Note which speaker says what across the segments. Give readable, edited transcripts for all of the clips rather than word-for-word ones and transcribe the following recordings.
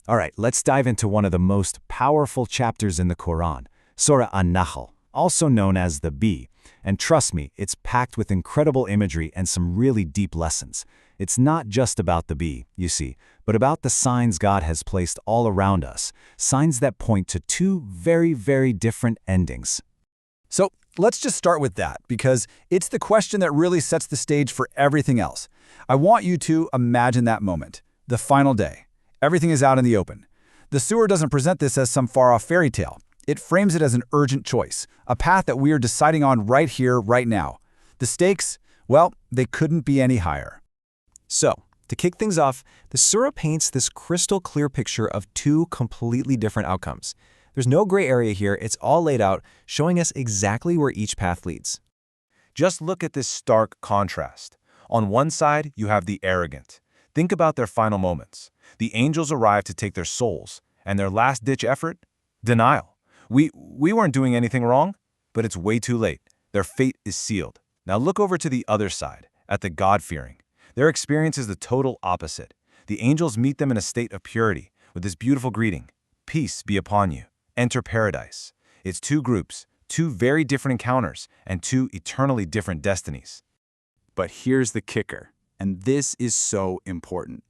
Speaker 1: All right, let's dive into one of the most powerful chapters in the Quran, Surah An-Nahl, also known as the Bee. And trust me, it's packed with incredible imagery and some really deep lessons. It's not just about the bee, you see, but about the signs God has placed all around us, signs that point to two very, very different endings.
Speaker 2: So let's just start with that, because it's the question that really sets the stage for everything else. I want you to imagine that moment, the final day. Everything is out in the open. The surah doesn't present this as some far-off fairy tale. It frames it as an urgent choice, a path that we are deciding on right here, right now. The stakes, well, they couldn't be any higher.
Speaker 3: So, to kick things off, the surah paints this crystal clear picture of two completely different outcomes. There's no gray area here, it's all laid out, showing us exactly where each path leads.
Speaker 4: Just look at this stark contrast. On one side, you have the arrogant. Think about their final moments. The angels arrive to take their souls, and their last-ditch effort? Denial. We weren't doing anything wrong, but it's way too late. Their fate is sealed. Now look over to the other side, at the God-fearing. Their experience is the total opposite. The angels meet them in a state of purity, with this beautiful greeting, "Peace be upon you. Enter paradise." It's two groups, two very different encounters, and two eternally different destinies.
Speaker 2: But here's the kicker, and this is so important.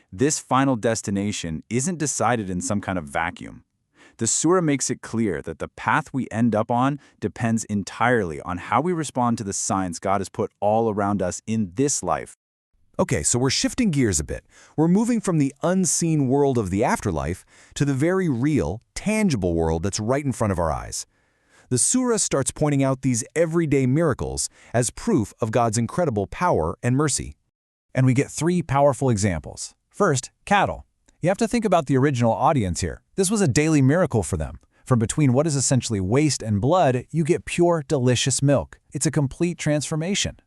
Speaker 2: This final destination isn't decided in some kind of vacuum. The surah makes it clear that the path we end up on depends entirely on how we respond to the signs God has put all around us in this life.
Speaker 1: Okay, so we're shifting gears a bit. We're moving from the unseen world of the afterlife to the very real, tangible world that's right in front of our eyes. The surah starts pointing out these everyday miracles as proof of God's incredible power and mercy. And we get three powerful examples. First, cattle. You have to think about the original audience here. This was a daily miracle for them. From between what is essentially waste and blood, you get pure, delicious milk. It's a complete transformation.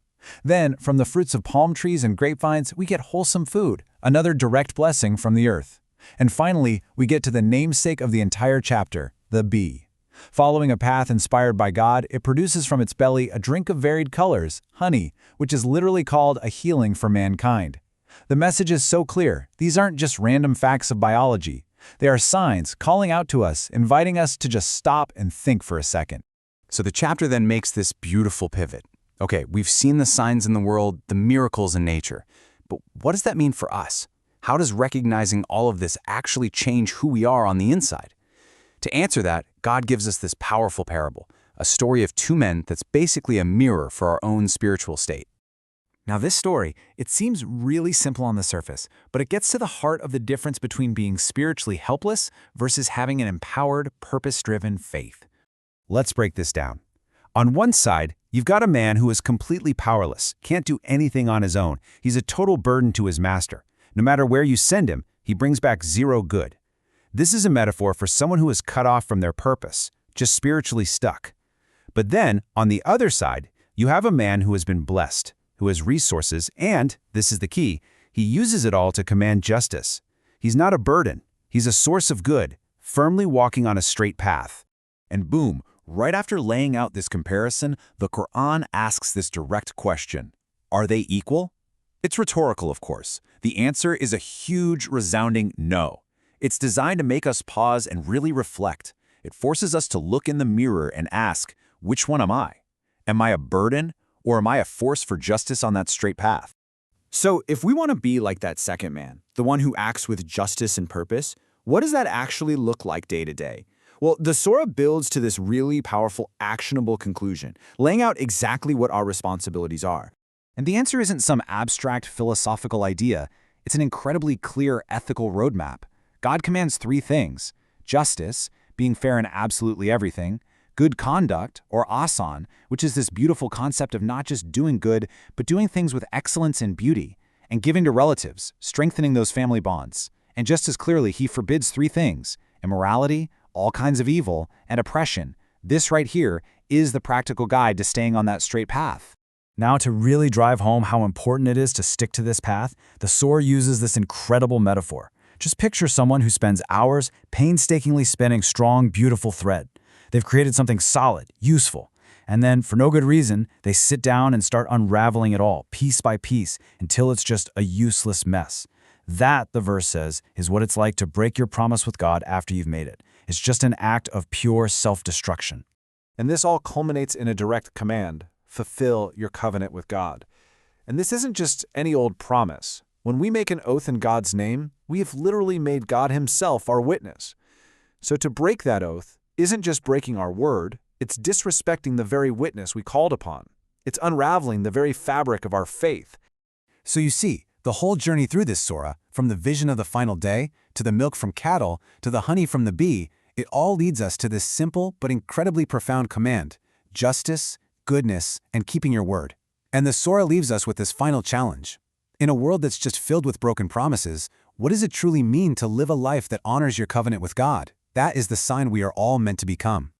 Speaker 1: Then, from the fruits of palm trees and grapevines, we get wholesome food, another direct blessing from the earth. And finally, we get to the namesake of the entire chapter, the bee. Following a path inspired by God, it produces from its belly a drink of varied colors, honey, which is literally called a healing for mankind. The message is so clear. These aren't just random facts of biology. They are signs calling out to us, inviting us to just stop and think for a second.
Speaker 3: So the chapter then makes this beautiful pivot. Okay, we've seen the signs in the world, the miracles in nature. But what does that mean for us? How does recognizing all of this actually change who we are on the inside? To answer that, God gives us this powerful parable, a story of two men that's basically a mirror for our own spiritual state.
Speaker 1: Now this story, it seems really simple on the surface, but it gets to the heart of the difference between being spiritually helpless versus having an empowered, purpose-driven faith. Let's break this down. On one side, you've got a man who is completely powerless, can't do anything on his own. He's a total burden to his master. No matter where you send him, he brings back zero good. This is a metaphor for someone who is cut off from their purpose, just spiritually stuck. But then, on the other side, you have a man who has been blessed, who has resources, and, this is the key, he uses it all to command justice. He's not a burden. He's a source of good, firmly walking on a straight path. And boom, right after laying out this comparison, the Quran asks this direct question. Are they equal? It's rhetorical, of course. The answer is a huge, resounding no. It's designed to make us pause and really reflect. It forces us to look in the mirror and ask, which one am I? Am I a burden, or am I a force for justice on that straight path?
Speaker 2: So if we want to be like that second man, the one who acts with justice and purpose, what does that actually look like day to day? Well, the surah builds to this really powerful, actionable conclusion, laying out exactly what our responsibilities are.
Speaker 1: And the answer isn't some abstract philosophical idea. It's an incredibly clear ethical roadmap. God commands three things: justice, being fair in absolutely everything; good conduct, or ahsan, which is this beautiful concept of not just doing good, but doing things with excellence and beauty; and giving to relatives, strengthening those family bonds. And just as clearly, he forbids three things: immorality, all kinds of evil, and oppression. This right here is the practical guide to staying on that straight path. Now, to really drive home how important it is to stick to this path, the surah uses this incredible metaphor. Just picture someone who spends hours painstakingly spinning strong, beautiful thread. They've created something solid, useful, and then, for no good reason, they sit down and start unraveling it all, piece by piece, until it's just a useless mess.
Speaker 2: That, the verse says, is what it's like to break your promise with God after you've made it. It's just an act of pure self-destruction.
Speaker 4: And this all culminates in a direct command: fulfill your covenant with God. And this isn't just any old promise. When we make an oath in God's name, we have literally made God himself our witness. So to break that oath isn't just breaking our word, it's disrespecting the very witness we called upon. It's unraveling the very fabric of our faith.
Speaker 1: So you see, the whole journey through this surah, from the vision of the final day, to the milk from cattle, to the honey from the bee, it all leads us to this simple but incredibly profound command: justice, goodness, and keeping your word. And the surah leaves us with this final challenge. In a world that's just filled with broken promises, what does it truly mean to live a life that honors your covenant with God? That is the sign we are all meant to become.